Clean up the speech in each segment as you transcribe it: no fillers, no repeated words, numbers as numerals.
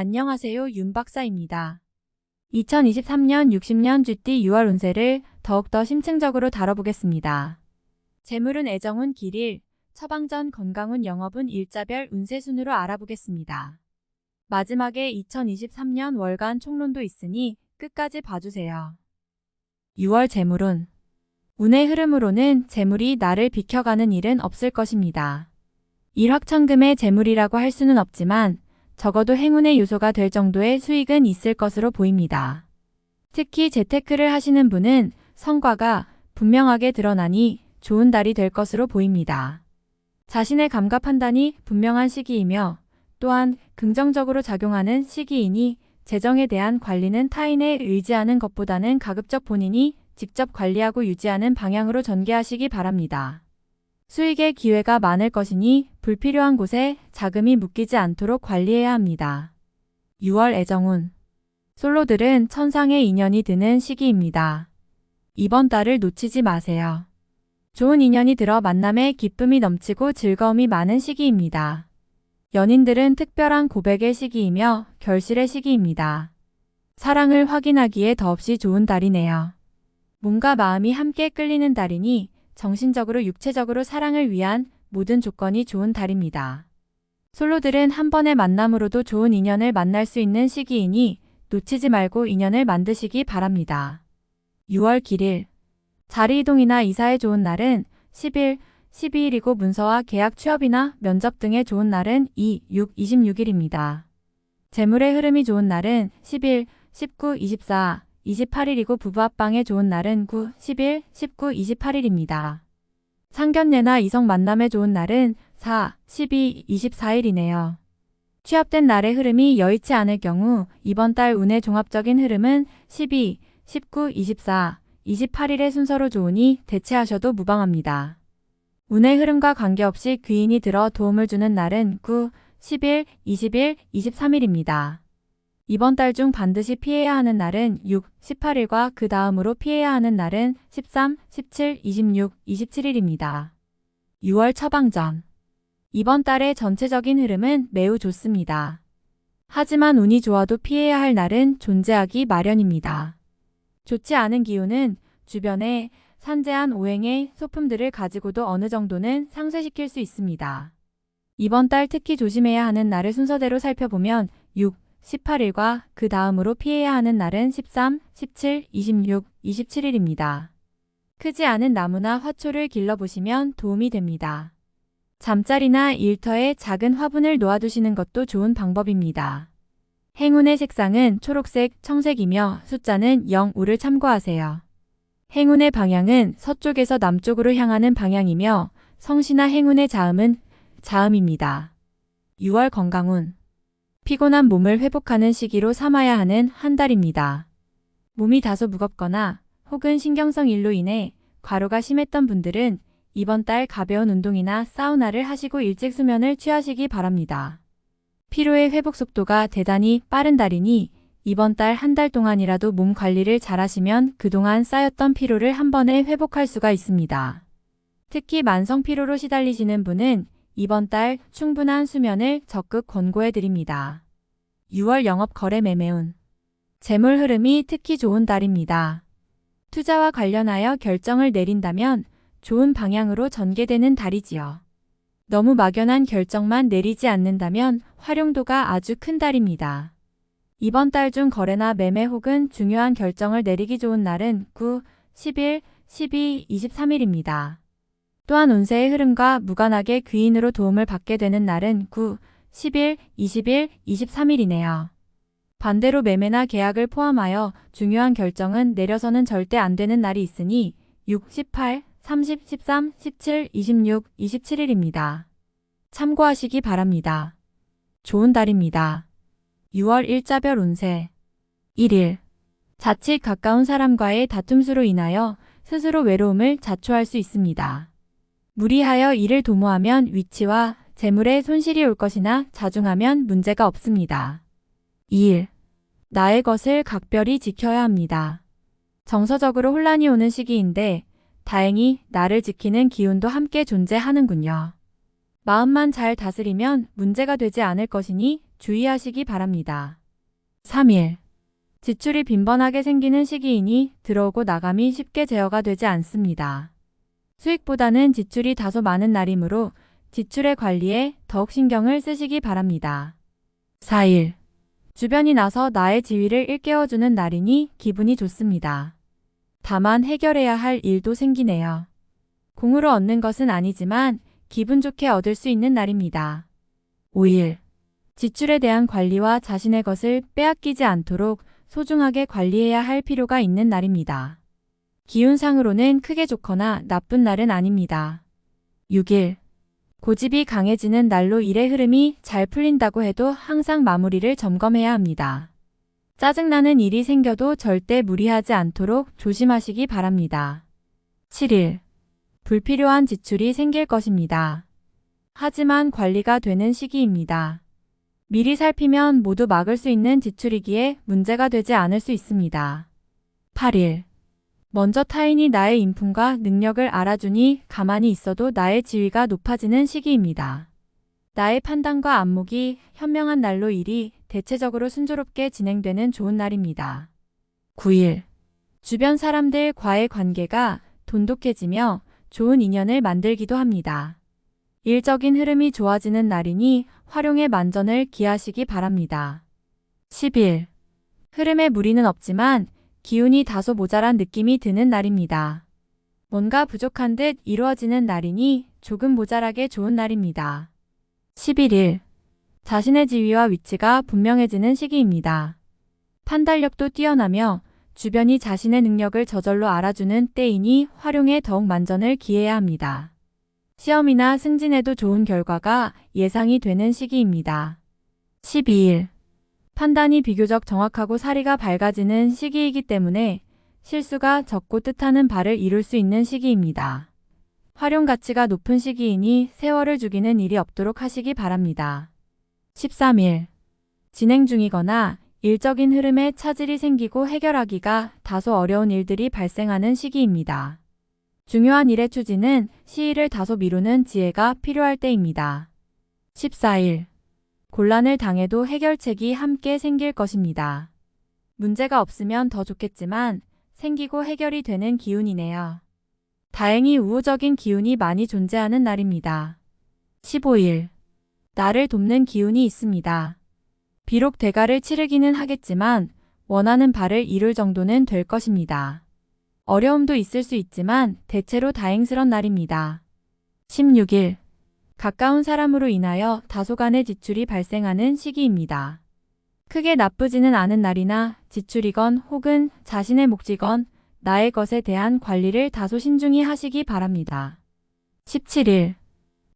안녕하세요, 윤 박사입니다. 2023년 60년 쥐띠 6월 운세를 더욱더 심층적으로 다뤄보겠습니다. 재물은 애정운 길일, 처방전 건강운 영업운 일자별 운세 순으로 알아보겠습니다. 마지막에 2023년 월간 총론도 있으니 끝까지 봐주세요. 6월 재물운. 운의 흐름으로는 재물이 나를 비켜가는 일은 없을 것입니다. 일확천금의 재물이라고 할 수는 없지만 적어도 행운의 요소가 될 정도의 수익은 있을 것으로 보입니다. 특히 재테크를 하시는 분은 성과가 분명하게 드러나니 좋은 달이 될 것으로 보입니다. 자신의 감각 판단이 분명한 시기이며 또한 긍정적으로 작용하는 시기이니 재정에 대한 관리는 타인에 의지하는 것보다는 가급적 본인이 직접 관리하고 유지하는 방향으로 전개하시기 바랍니다. 수익의 기회가 많을 것이니 불필요한 곳에 자금이 묶이지 않도록 관리해야 합니다. 6월 애정운. 솔로들은 천상의 인연이 드는 시기입니다. 이번 달을 놓치지 마세요. 좋은 인연이 들어 만남에 기쁨이 넘치고 즐거움이 많은 시기입니다. 연인들은 특별한 고백의 시기이며 결실의 시기입니다. 사랑을 확인하기에 더없이 좋은 달이네요. 몸과 마음이 함께 끌리는 달이니 정신적으로 육체적으로 사랑을 위한 모든 조건이 좋은 달입니다. 솔로들은 한 번의 만남으로도 좋은 인연을 만날 수 있는 시기이니 놓치지 말고 인연을 만드시기 바랍니다. 6월 길일. 자리이동이나 이사에 좋은 날은 10일, 12일이고 문서와 계약 취업이나 면접 등에 좋은 날은 2, 6, 26일입니다. 재물의 흐름이 좋은 날은 10일, 19, 24, 28일이고 부부 합방에 좋은 날은 9, 10일, 19, 28일입니다. 상견례나 이성 만남에 좋은 날은 4, 12, 24일이네요. 취업된 날의 흐름이 여의치 않을 경우 이번 달 운의 종합적인 흐름은 12, 19, 24, 28일의 순서로 좋으니 대체하셔도 무방합니다. 운의 흐름과 관계없이 귀인이 들어 도움을 주는 날은 9, 10일, 20일, 23일입니다. 이번 달 중 반드시 피해야 하는 날은 6, 18일과 그 다음으로 피해야 하는 날은 13, 17, 26, 27일입니다. 6월 처방전. 이번 달의 전체적인 흐름은 매우 좋습니다. 하지만 운이 좋아도 피해야 할 날은 존재하기 마련입니다. 좋지 않은 기운은 주변에 산재한 오행의 소품들을 가지고도 어느 정도는 상쇄시킬 수 있습니다. 이번 달 특히 조심해야 하는 날을 순서대로 살펴보면 6, 18일과 그 다음으로 피해야 하는 날은 13, 17, 26, 27일입니다. 크지 않은 나무나 화초를 길러보시면 도움이 됩니다. 잠자리나 일터에 작은 화분을 놓아두시는 것도 좋은 방법입니다. 행운의 색상은 초록색, 청색이며 숫자는 0, 5를 참고하세요. 행운의 방향은 서쪽에서 남쪽으로 향하는 방향이며 성씨나 행운의 자음은 자음입니다. 6월 건강운. 피곤한 몸을 회복하는 시기로 삼아야 하는 한 달입니다. 몸이 다소 무겁거나 혹은 신경성 일로 인해 과로가 심했던 분들은 이번 달 가벼운 운동이나 사우나를 하시고 일찍 수면을 취하시기 바랍니다. 피로의 회복 속도가 대단히 빠른 달이니 이번 달 한 달 동안이라도 몸 관리를 잘 하시면 그동안 쌓였던 피로를 한 번에 회복할 수가 있습니다. 특히 만성 피로로 시달리시는 분은 이번 달 충분한 수면을 적극 권고해 드립니다. 6월 영업 거래 매매운. 재물 흐름이 특히 좋은 달입니다. 투자와 관련하여 결정을 내린다면 좋은 방향으로 전개되는 달이지요. 너무 막연한 결정만 내리지 않는다면 활용도가 아주 큰 달입니다. 이번 달 중 거래나 매매 혹은 중요한 결정을 내리기 좋은 날은 9, 10일, 12, 23일입니다. 또한 운세의 흐름과 무관하게 귀인으로 도움을 받게 되는 날은 9, 10일, 20일, 23일이네요. 반대로 매매나 계약을 포함하여 중요한 결정은 내려서는 절대 안 되는 날이 있으니 6, 18, 30, 13, 17, 26, 27일입니다. 참고하시기 바랍니다. 좋은 달입니다. 6월 일자별 운세. 1일. 자칫 가까운 사람과의 다툼수로 인하여 스스로 외로움을 자초할 수 있습니다. 무리하여 일을 도모하면 위치와 재물에 손실이 올 것이나 자중하면 문제가 없습니다. 2일. 나의 것을 각별히 지켜야 합니다. 정서적으로 혼란이 오는 시기인데 다행히 나를 지키는 기운도 함께 존재하는군요. 마음만 잘 다스리면 문제가 되지 않을 것이니 주의하시기 바랍니다. 3일. 지출이 빈번하게 생기는 시기이니 들어오고 나감이 쉽게 제어가 되지 않습니다. 수익보다는 지출이 다소 많은 날이므로 지출의 관리에 더욱 신경을 쓰시기 바랍니다. 4일. 주변이 나서 나의 지위를 일깨워주는 날이니 기분이 좋습니다. 다만 해결해야 할 일도 생기네요. 공으로 얻는 것은 아니지만 기분 좋게 얻을 수 있는 날입니다. 5일. 지출에 대한 관리와 자신의 것을 빼앗기지 않도록 소중하게 관리해야 할 필요가 있는 날입니다. 기운상으로는 크게 좋거나 나쁜 날은 아닙니다. 6일. 고집이 강해지는 날로 일의 흐름이 잘 풀린다고 해도 항상 마무리를 점검해야 합니다. 짜증나는 일이 생겨도 절대 무리하지 않도록 조심하시기 바랍니다. 7일. 불필요한 지출이 생길 것입니다. 하지만 관리가 되는 시기입니다. 미리 살피면 모두 막을 수 있는 지출이기에 문제가 되지 않을 수 있습니다. 8일. 먼저 타인이 나의 인품과 능력을 알아주니 가만히 있어도 나의 지위가 높아지는 시기입니다. 나의 판단과 안목이 현명한 날로 일이 대체적으로 순조롭게 진행되는 좋은 날입니다. 9일. 주변 사람들과의 관계가 돈독해지며 좋은 인연을 만들기도 합니다. 일적인 흐름이 좋아지는 날이니 활용의 만전을 기하시기 바랍니다. 10일. 흐름에 무리는 없지만 기운이 다소 모자란 느낌이 드는 날입니다. 뭔가 부족한 듯 이루어지는 날이니 조금 모자라게 좋은 날입니다. 11일. 자신의 지위와 위치가 분명해지는 시기입니다. 판단력도 뛰어나며 주변이 자신의 능력을 저절로 알아주는 때이니 활용에 더욱 만전을 기해야 합니다. 시험이나 승진에도 좋은 결과가 예상이 되는 시기입니다. 12일. 판단이 비교적 정확하고 사리가 밝아지는 시기이기 때문에 실수가 적고 뜻하는 바를 이룰 수 있는 시기입니다. 활용 가치가 높은 시기이니 세월을 죽이는 일이 없도록 하시기 바랍니다. 13일. 진행 중이거나 일적인 흐름에 차질이 생기고 해결하기가 다소 어려운 일들이 발생하는 시기입니다. 중요한 일의 추진은 시일을 다소 미루는 지혜가 필요할 때입니다. 14일. 곤란을 당해도 해결책이 함께 생길 것입니다. 문제가 없으면 더 좋겠지만 생기고 해결이 되는 기운이네요. 다행히 우호적인 기운이 많이 존재하는 날입니다. 15일. 나를 돕는 기운이 있습니다. 비록 대가를 치르기는 하겠지만 원하는 바를 이룰 정도는 될 것입니다. 어려움도 있을 수 있지만 대체로 다행스런 날입니다. 16일. 가까운 사람으로 인하여 다소간의 지출이 발생하는 시기입니다. 크게 나쁘지는 않은 날이나 지출이건 혹은 자신의 몫이건 나의 것에 대한 관리를 다소 신중히 하시기 바랍니다. 17일.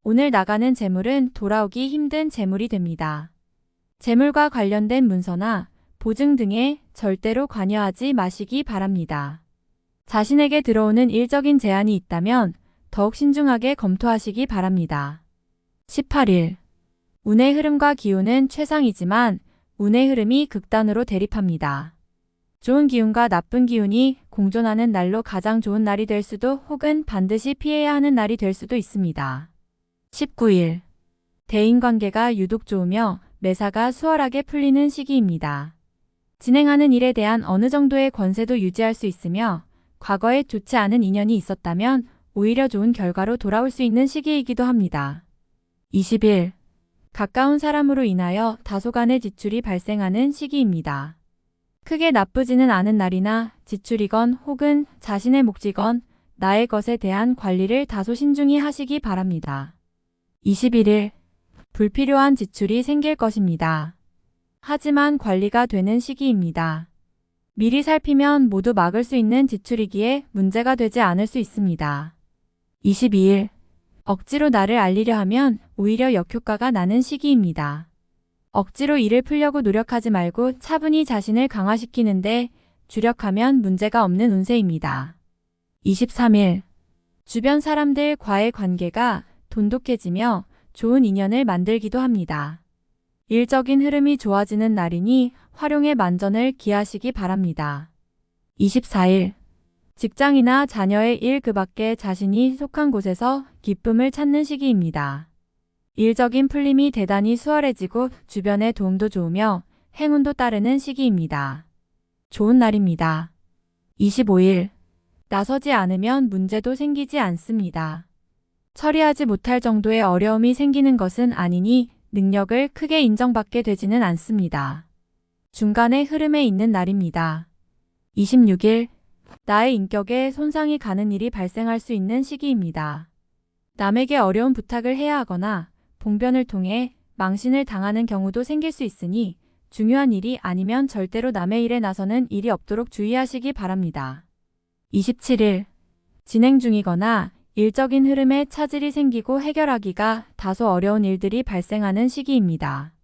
오늘 나가는 재물은 돌아오기 힘든 재물이 됩니다. 재물과 관련된 문서나 보증 등에 절대로 관여하지 마시기 바랍니다. 자신에게 들어오는 일적인 제안이 있다면 더욱 신중하게 검토하시기 바랍니다. 18일. 운의 흐름과 기운은 최상이지만 운의 흐름이 극단으로 대립합니다. 좋은 기운과 나쁜 기운이 공존하는 날로 가장 좋은 날이 될 수도 혹은 반드시 피해야 하는 날이 될 수도 있습니다. 19일. 대인관계가 유독 좋으며 매사가 수월하게 풀리는 시기입니다. 진행하는 일에 대한 어느 정도의 권세도 유지할 수 있으며 과거에 좋지 않은 인연이 있었다면 오히려 좋은 결과로 돌아올 수 있는 시기이기도 합니다. 20일. 가까운 사람으로 인하여 다소간의 지출이 발생하는 시기입니다. 크게 나쁘지는 않은 날이나 지출이건 혹은 자신의 몫이건 나의 것에 대한 관리를 다소 신중히 하시기 바랍니다. 21일. 불필요한 지출이 생길 것입니다. 하지만 관리가 되는 시기입니다. 미리 살피면 모두 막을 수 있는 지출이기에 문제가 되지 않을 수 있습니다. 22일. 억지로 나를 알리려 하면 오히려 역효과가 나는 시기입니다. 억지로 일을 풀려고 노력하지 말고 차분히 자신을 강화시키는데 주력하면 문제가 없는 운세입니다. 23일. 주변 사람들과의 관계가 돈독해지며 좋은 인연을 만들기도 합니다. 일적인 흐름이 좋아지는 날이니 활용의 만전을 기하시기 바랍니다. 24일. 직장이나 자녀의 일 그 밖에 자신이 속한 곳에서 기쁨을 찾는 시기입니다. 일적인 풀림이 대단히 수월해지고 주변의 도움도 좋으며 행운도 따르는 시기입니다. 좋은 날입니다. 25일. 나서지 않으면 문제도 생기지 않습니다. 처리하지 못할 정도의 어려움이 생기는 것은 아니니 능력을 크게 인정받게 되지는 않습니다. 중간의 흐름에 있는 날입니다. 26일. 나의 인격에 손상이 가는 일이 발생할 수 있는 시기입니다. 남에게 어려운 부탁을 해야 하거나 봉변을 통해 망신을 당하는 경우도 생길 수 있으니 중요한 일이 아니면 절대로 남의 일에 나서는 일이 없도록 주의하시기 바랍니다. 27일. 진행 중이거나 일적인 흐름에 차질이 생기고 해결하기가 다소 어려운 일들이 발생하는 시기입니다.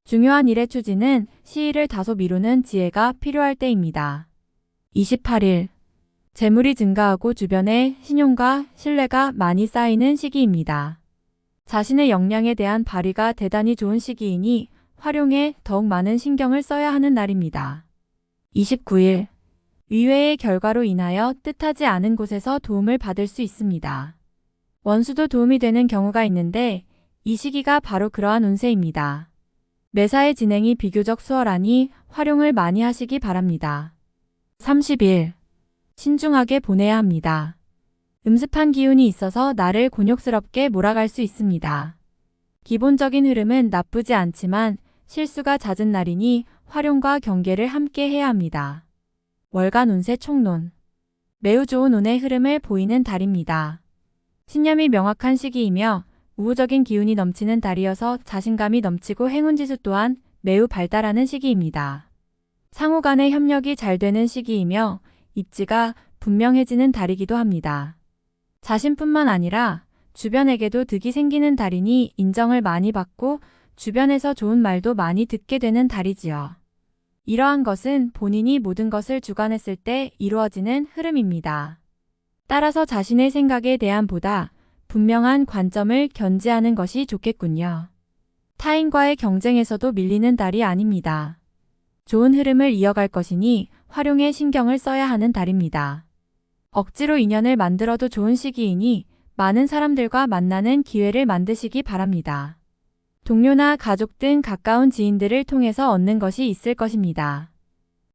중요한 일의 추진은 시일을 다소 미루는 지혜가 필요할 때입니다. 28일. 재물이 증가하고 주변에 신용과 신뢰가 많이 쌓이는 시기입니다. 자신의 역량에 대한 발휘가 대단히 좋은 시기이니 활용에 더욱 많은 신경을 써야 하는 날입니다. 29일. 의외의 결과로 인하여 뜻하지 않은 곳에서 도움을 받을 수 있습니다. 원수도 도움이 되는 경우가 있는데 이 시기가 바로 그러한 운세입니다. 매사의 진행이 비교적 수월하니 활용을 많이 하시기 바랍니다. 30일. 신중하게 보내야 합니다. 음습한 기운이 있어서 나를 곤욕스럽게 몰아갈 수 있습니다. 기본적인 흐름은 나쁘지 않지만 실수가 잦은 날이니 활용과 경계를 함께 해야 합니다. 월간 운세 총론. 매우 좋은 운의 흐름을 보이는 달입니다. 신념이 명확한 시기이며 우호적인 기운이 넘치는 달이어서 자신감이 넘치고 행운지수 또한 매우 발달하는 시기입니다. 상호 간의 협력이 잘 되는 시기이며 입지가 분명해지는 달이기도 합니다. 자신뿐만 아니라 주변에게도 득이 생기는 달이니 인정을 많이 받고 주변에서 좋은 말도 많이 듣게 되는 달이지요. 이러한 것은 본인이 모든 것을 주관했을 때 이루어지는 흐름입니다. 따라서 자신의 생각에 대한 보다 분명한 관점을 견지하는 것이 좋겠군요. 타인과의 경쟁에서도 밀리는 달이 아닙니다. 좋은 흐름을 이어갈 것이니 활용에 신경을 써야 하는 달입니다. 억지로 인연을 만들어도 좋은 시기이니 많은 사람들과 만나는 기회를 만드시기 바랍니다. 동료나 가족 등 가까운 지인들을 통해서 얻는 것이 있을 것입니다.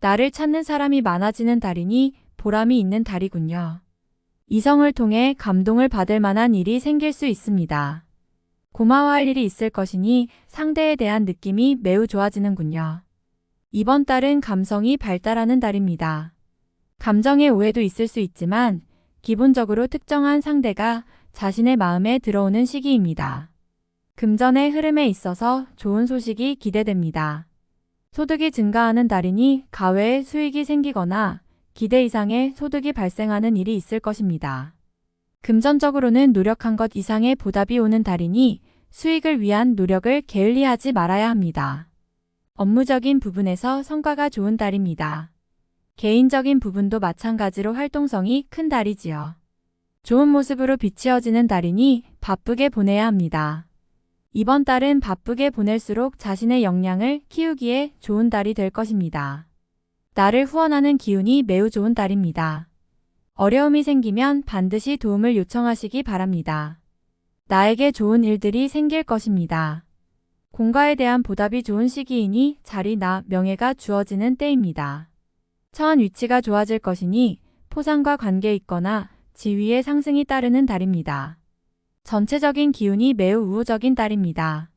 나를 찾는 사람이 많아지는 달이니 보람이 있는 달이군요. 이성을 통해 감동을 받을 만한 일이 생길 수 있습니다. 고마워할 일이 있을 것이니 상대에 대한 느낌이 매우 좋아지는군요. 이번 달은 감성이 발달하는 달입니다. 감정의 오해도 있을 수 있지만 기본적으로 특정한 상대가 자신의 마음에 들어오는 시기입니다. 금전의 흐름에 있어서 좋은 소식이 기대됩니다. 소득이 증가하는 달이니 가외에 수익이 생기거나 기대 이상의 소득이 발생하는 일이 있을 것입니다. 금전적으로는 노력한 것 이상의 보답이 오는 달이니 수익을 위한 노력을 게을리하지 말아야 합니다. 업무적인 부분에서 성과가 좋은 달입니다. 개인적인 부분도 마찬가지로 활동성이 큰 달이지요. 좋은 모습으로 비치어지는 달이니 바쁘게 보내야 합니다. 이번 달은 바쁘게 보낼수록 자신의 역량을 키우기에 좋은 달이 될 것입니다. 나를 후원하는 기운이 매우 좋은 달입니다. 어려움이 생기면 반드시 도움을 요청하시기 바랍니다. 나에게 좋은 일들이 생길 것입니다. 공과에 대한 보답이 좋은 시기이니 자리나 명예가 주어지는 때입니다. 처한 위치가 좋아질 것이니 포상과 관계 있거나 지위의 상승이 따르는 달입니다. 전체적인 기운이 매우 우호적인 달입니다.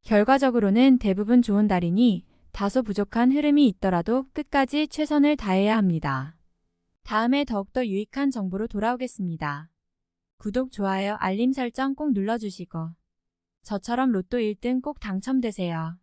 결과적으로는 대부분 좋은 달이니 다소 부족한 흐름이 있더라도 끝까지 최선을 다해야 합니다. 다음에 더욱더 유익한 정보로 돌아오겠습니다. 구독, 좋아요, 알림 설정 꼭 눌러주시고 저처럼 로또 1등 꼭 당첨되세요.